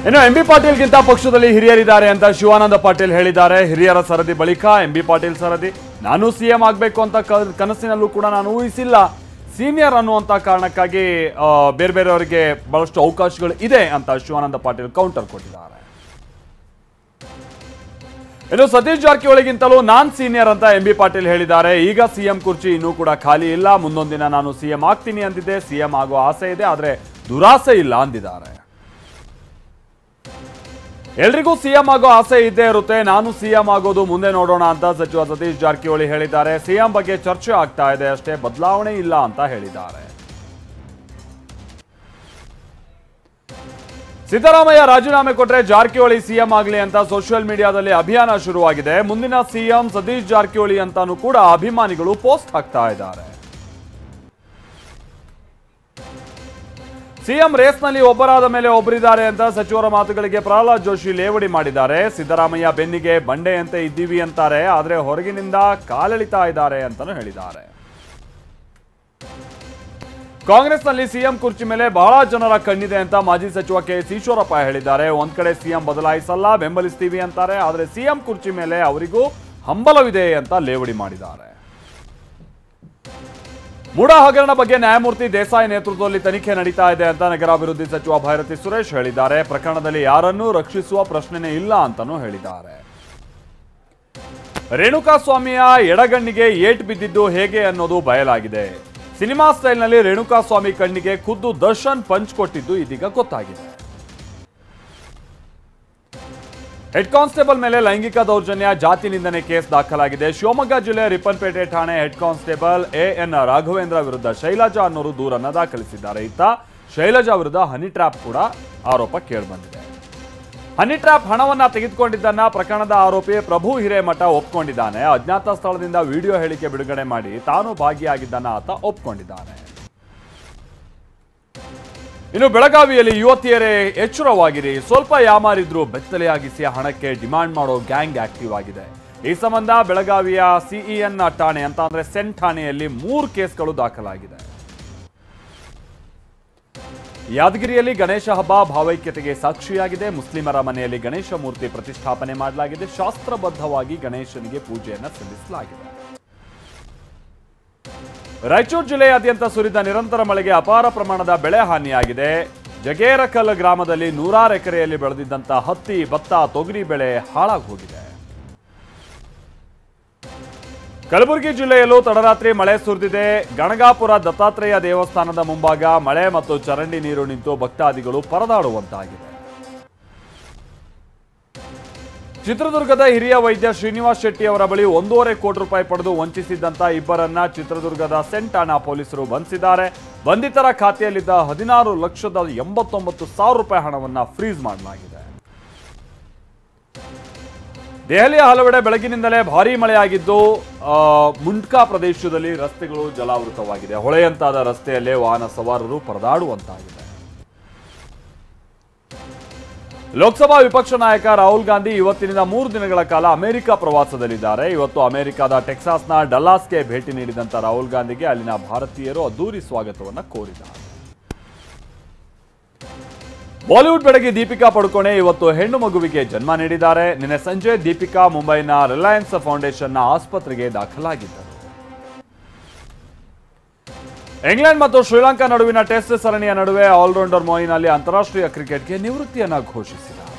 ಇನ್ನು ಎಂಬಿ ಪಾಟೀಲ್ಗಿಂತ ಪಕ್ಷದಲ್ಲಿ ಹಿರಿಯರಿದ್ದಾರೆ ಅಂತ ಶಿವಾನಂದ ಪಾಟೀಲ್ ಹೇಳಿದ್ದಾರೆ. ಹಿರಿಯರ ಸರದಿ ಬಳಿಕ ಎಂಬಿ ಪಾಟೀಲ್ ಸರದಿ. ನಾನು ಸಿಎಂ ಆಗಬೇಕು ಅಂತ ಕನಸಿನಲ್ಲೂ ಕೂಡ ನಾನು ಊಹಿಸಿಲ್ಲ. ಸೀನಿಯರ್ ಅನ್ನುವಂತ ಕಾರಣಕ್ಕಾಗಿ ಬೇರೆ ಬೇರೆಯವರಿಗೆ ಬಹಳಷ್ಟು ಅವಕಾಶಗಳು ಇದೆ ಅಂತ ಶಿವಾನಂದ ಪಾಟೀಲ್ ಕೌಂಟರ್ ಕೊಟ್ಟಿದ್ದಾರೆ. ಇನ್ನು ಸತೀಶ್ ಜಾರಕಿಹೊಳಿಗಿಂತಲೂ ನಾನ್ ಸೀನಿಯರ್ ಅಂತ ಎಂಬಿ ಪಾಟೀಲ್ ಹೇಳಿದ್ದಾರೆ. ಈಗ ಸಿಎಂ ಕುರ್ಚಿ ಇನ್ನೂ ಕೂಡ ಖಾಲಿ ಇಲ್ಲ. ಮುಂದೊಂದಿನ ನಾನು ಸಿಎಂ ಆಗ್ತೀನಿ ಅಂದಿದ್ದೆ. ಸಿಎಂ ಆಗೋ ಆಸೆ ಇದೆ, ಆದ್ರೆ ದುರಾಸೆ ಇಲ್ಲ ಅಂದಿದ್ದಾರೆ. ಎಲ್ರಿಗೂ ಸಿಎಂ ಆಗೋ ಆಸೆ ಇದ್ದೇ ಇರುತ್ತೆ. ನಾನು ಸಿಎಂ ಆಗೋದು ಮುಂದೆ ನೋಡೋಣ ಅಂತ ಸಚಿವ ಸತೀಶ್ ಜಾರಕಿಹೊಳಿ ಹೇಳಿದ್ದಾರೆ. ಸಿಎಂ ಬಗ್ಗೆ ಚರ್ಚೆ ಆಗ್ತಾ ಇದೆ ಅಷ್ಟೇ, ಬದಲಾವಣೆ ಇಲ್ಲ ಅಂತ ಹೇಳಿದ್ದಾರೆ. ಸಿದ್ದರಾಮಯ್ಯ ರಾಜೀನಾಮೆ ಕೊಟ್ರೆ ಜಾರಕಿಹೊಳಿ ಸಿಎಂ ಆಗಲಿ ಅಂತ ಸೋಷಿಯಲ್ ಮೀಡಿಯಾದಲ್ಲಿ ಅಭಿಯಾನ ಶುರುವಾಗಿದೆ. ಮುಂದಿನ ಸಿಎಂ ಸತೀಶ್ ಜಾರಕಿಹೊಳಿ ಅಂತಾನೂ ಕೂಡ ಅಭಿಮಾನಿಗಳು ಪೋಸ್ಟ್ ಹಾಕ್ತಾ ಇದ್ದಾರೆ. ಸಿಎಂ ರೇಸ್ನಲ್ಲಿ ಒಬ್ಬರಾದ ಮೇಲೆ ಒಬ್ಬರಿದ್ದಾರೆ ಅಂತ ಸಚಿವರ ಮಾತುಗಳಿಗೆ ಪ್ರಹ್ಲಾದ್ ಜೋಶಿ ಲೇವಡಿ ಮಾಡಿದ್ದಾರೆ. ಸಿದ್ದರಾಮಯ್ಯ ಬೆನ್ನಿಗೆ ಬಂಡೆಯಂತೆ ಇದ್ದೀವಿ ಅಂತಾರೆ, ಆದ್ರೆ ಹೊರಗಿನಿಂದ ಕಾಲೆಳಿತಾ ಇದ್ದಾರೆ ಅಂತಾನೂ ಹೇಳಿದ್ದಾರೆ. ಕಾಂಗ್ರೆಸ್ನಲ್ಲಿ ಸಿಎಂ ಕುರ್ಚಿ ಮೇಲೆ ಬಹಳ ಜನರ ಕಣ್ಣಿದೆ ಅಂತ ಮಾಜಿ ಸಚಿವ ಕೆಎಸ್ ಈಶ್ವರಪ್ಪ ಹೇಳಿದ್ದಾರೆ. ಒಂದ್ ಕಡೆ ಸಿಎಂ ಬದಲಾಯಿಸಲ್ಲ, ಬೆಂಬಲಿಸ್ತೀವಿ ಅಂತಾರೆ, ಆದ್ರೆ ಸಿಎಂ ಕುರ್ಚಿ ಮೇಲೆ ಅವರಿಗೂ ಹಂಬಲವಿದೆ ಅಂತ ಲೇವಡಿ ಮಾಡಿದ್ದಾರೆ. ಮೂಡ ಹಗರಣ ಬಗ್ಗೆ ನ್ಯಾಯಮೂರ್ತಿ ದೇಸಾಯಿ ನೇತೃತ್ವದಲ್ಲಿ ತನಿಖೆ ನಡೀತಾ ಇದೆ ಅಂತ ನಗರಾಭಿವೃದ್ಧಿ ಸಚಿವ ಭೈರತಿ ಸುರೇಶ್ ಹೇಳಿದ್ದಾರೆ. ಪ್ರಕರಣದಲ್ಲಿ ಯಾರನ್ನೂ ರಕ್ಷಿಸುವ ಪ್ರಶ್ನೆನೇ ಇಲ್ಲ ಅಂತಾನೂ ಹೇಳಿದ್ದಾರೆ. ರೇಣುಕಾಸ್ವಾಮಿಯ ಎಡಗಣ್ಣಿಗೆ ಏಟು ಬಿದ್ದಿದ್ದು ಹೇಗೆ ಅನ್ನೋದು ಬಯಲಾಗಿದೆ. ಸಿನಿಮಾ ಸ್ಟೈಲ್ನಲ್ಲಿ ರೇಣುಕಾಸ್ವಾಮಿ ಕಣ್ಣಿಗೆ ಖುದ್ದು ದರ್ಶನ್ ಪಂಚ್ ಕೊಟ್ಟಿದ್ದು ಇದೀಗ ಗೊತ್ತಾಗಿದೆ. ಹೆಡ್ ಕಾನ್ಸ್ಟೇಬಲ್ ಮೇಲೆ ಲೈಂಗಿಕ ದೌರ್ಜನ್ಯ, ಜಾತಿ ನಿಂದನೆ ಕೇಸ್ ದಾಖಲಾಗಿದೆ. ಶಿವಮೊಗ್ಗ ಜಿಲ್ಲೆ ರಿಪ್ಪನ್ಪೇಟೆ ಠಾಣೆ ಹೆಡ್ ಕಾನ್ಸ್ಟೇಬಲ್ ಎಎನ್ ರಾಘವೇಂದ್ರ ವಿರುದ್ಧ ಶೈಲಜಾ ಅನ್ನೋರು ದೂರನ್ನ ದಾಖಲಿಸಿದ್ದಾರೆ. ಇತ್ತ ಶೈಲಜಾ ವಿರುದ್ಧ ಹನಿ ಟ್ರ್ಯಾಪ್ ಕೂಡ ಆರೋಪ ಕೇಳಿಬಂದಿದೆ. ಹನಿ ಟ್ರ್ಯಾಪ್ ಹಣವನ್ನ ತೆಗೆದುಕೊಂಡಿದ್ದನ್ನ ಪ್ರಕರಣದ ಆರೋಪಿ ಪ್ರಭು ಹಿರೇಮಠ ಒಪ್ಕೊಂಡಿದ್ದಾನೆ. ಅಜ್ಞಾತ ಸ್ಥಳದಿಂದ ವಿಡಿಯೋ ಹೇಳಿಕೆ ಬಿಡುಗಡೆ ಮಾಡಿ ತಾನು ಭಾಗಿಯಾಗಿದ್ದನ್ನ ಆತ ಒಪ್ಕೊಂಡಿದ್ದಾನೆ. ಇನ್ನು ಬೆಳಗಾವಿಯಲ್ಲಿ ಯುವತಿಯರೇ ಎಚ್ಚರವಾಗಿರಿ, ಸ್ವಲ್ಪ ಯಾಮಾರಿದ್ರು ಬೆತ್ತಲೆಯಾಗಿಸಿ ಹಣಕ್ಕೆ ಡಿಮಾಂಡ್ ಮಾಡೋ ಗ್ಯಾಂಗ್ ಆಕ್ಟಿವ್ ಆಗಿದೆ. ಈ ಸಂಬಂಧ ಬೆಳಗಾವಿಯ ಸಿಇಎನ್ ಠಾಣೆ ಅಂತ ಅಂದ್ರೆ ಸೆನ್ ಠಾಣೆಯಲ್ಲಿ 3 ಕೇಸ್ಗಳು ದಾಖಲಾಗಿದೆ. ಯಾದಗಿರಿಯಲ್ಲಿ ಗಣೇಶ ಹಬ್ಬ ಭಾವೈಕ್ಯತೆಗೆ ಸಾಕ್ಷಿಯಾಗಿದೆ. ಮುಸ್ಲಿಮರ ಮನೆಯಲ್ಲಿ ಗಣೇಶ ಮೂರ್ತಿ ಪ್ರತಿಷ್ಠಾಪನೆ ಮಾಡಲಾಗಿದೆ. ಶಾಸ್ತ್ರಬದ್ಧವಾಗಿ ಗಣೇಶನಿಗೆ ಪೂಜೆಯನ್ನು ಸಲ್ಲಿಸಲಾಗಿದೆ. ರಾಯಚೂರು ಜಿಲ್ಲೆಯಾದ್ಯಂತ ಸುರಿದ ನಿರಂತರ ಮಳೆಗೆ ಅಪಾರ ಪ್ರಮಾಣದ ಬೆಳೆ ಹಾನಿಯಾಗಿದೆ. ಜಗೇರಕಲ್ ಗ್ರಾಮದಲ್ಲಿ 100 ಎಕರೆಯಲ್ಲಿ ಬೆಳೆದಿದ್ದಂತ ಹತ್ತಿ, ಭತ್ತ, ತೊಗರಿ ಬೆಳೆ ಹಾಳಾಗಿ ಹೋಗಿದೆ. ಕಲಬುರಗಿ ಜಿಲ್ಲೆಯಲ್ಲೂ ತಡರಾತ್ರಿ ಮಳೆ ಸುರಿದಿದೆ. ಗಣಗಾಪುರ ದತ್ತಾತ್ರೇಯ ದೇವಸ್ಥಾನದ ಮುಂಭಾಗ ಮಳೆ ಮತ್ತು ಚರಂಡಿ ನೀರು ನಿಂತು ಭಕ್ತಾದಿಗಳು ಪರದಾಡುವಂತಾಗಿದೆ. ಚಿತ್ರದುರ್ಗದ ಹಿರಿಯ ವೈದ್ಯ ಶ್ರೀನಿವಾಸ್ ಶೆಟ್ಟಿ ಅವರ ಬಳಿ 1.5 ಕೋಟಿ ರೂಪಾಯಿ ಪಡೆದು ವಂಚಿಸಿದ್ದಂತ ಇಬ್ಬರನ್ನ ಚಿತ್ರದುರ್ಗದ ಸೆನ್ ಠಾಣಾ ಪೊಲೀಸರು ಬಂಧಿಸಿದ್ದಾರೆ. ಬಂಧಿತರ ಖಾತೆಯಲ್ಲಿದ್ದ 16,89,000 ರೂಪಾಯಿ ಹಣವನ್ನ ಫ್ರೀಸ್ ಮಾಡಲಾಗಿದೆ. ದೆಹಲಿಯ ಹಲವೆಡೆ ಬೆಳಗಿನಿಂದಲೇ ಭಾರೀ ಮಳೆಯಾಗಿದ್ದು ಮುಂಡ್ಕಾ ಪ್ರದೇಶದಲ್ಲಿ ರಸ್ತೆಗಳು ಜಲಾವೃತವಾಗಿದೆ. ಹೊಳೆಯಂತಾದ ರಸ್ತೆಯಲ್ಲೇ ವಾಹನ ಸವಾರರು ಪರದಾಡುವಂತಾಗಿದೆ. ಲೋಕಸಭಾ ವಿಪಕ್ಷ ನಾಯಕ ರಾಹುಲ್ ಗಾಂಧಿ ಇವತ್ತಿನಿಂದ 3 ದಿನಗಳ ಕಾಲ ಅಮೆರಿಕ ಪ್ರವಾಸದಲ್ಲಿದ್ದಾರೆ. ಇವತ್ತು ಅಮೆರಿಕದ ಟೆಕ್ಸಾಸ್ನ ಡಲ್ಲಾಸ್ಗೆ ಭೇಟಿ ನೀಡಿದಂತ ರಾಹುಲ್ ಗಾಂಧಿಗೆ ಅಲ್ಲಿನ ಭಾರತೀಯರು ಅದ್ದೂರಿ ಸ್ವಾಗತವನ್ನು ಕೋರಿದ್ದಾರೆ. ಬಾಲಿವುಡ್ ಬೆಡಗಿ ದೀಪಿಕಾ ಪಡುಕೋಣೆ ಇವತ್ತು ಹೆಣ್ಣು ಮಗುವಿಗೆ ಜನ್ಮ ನೀಡಿದ್ದಾರೆ. ನಿನ್ನೆ ಸಂಜೆ ದೀಪಿಕಾ ಮುಂಬೈನ ರಿಲಯನ್ಸ್ ಫೌಂಡೇಶನ್ನ ಆಸ್ಪತ್ರೆಗೆ ದಾಖಲಾಗಿದ್ದರು. ಇಂಗ್ಲೆಂಡ್ ಮತ್ತು ಶ್ರೀಲಂಕಾ ನಡುವಿನ ಟೆಸ್ಟ್ ಸರಣಿಯ ನಡುವೆ ಆಲ್ರೌಂಡರ್ ಮೊಯಿನ್ ಅಲಿ ಅಂತಾರಾಷ್ಟ್ರೀಯ ಕ್ರಿಕೆಟ್ಗೆ ನಿವೃತ್ತಿಯನ್ನ ಘೋಷಿಸಿದ್ದಾರೆ.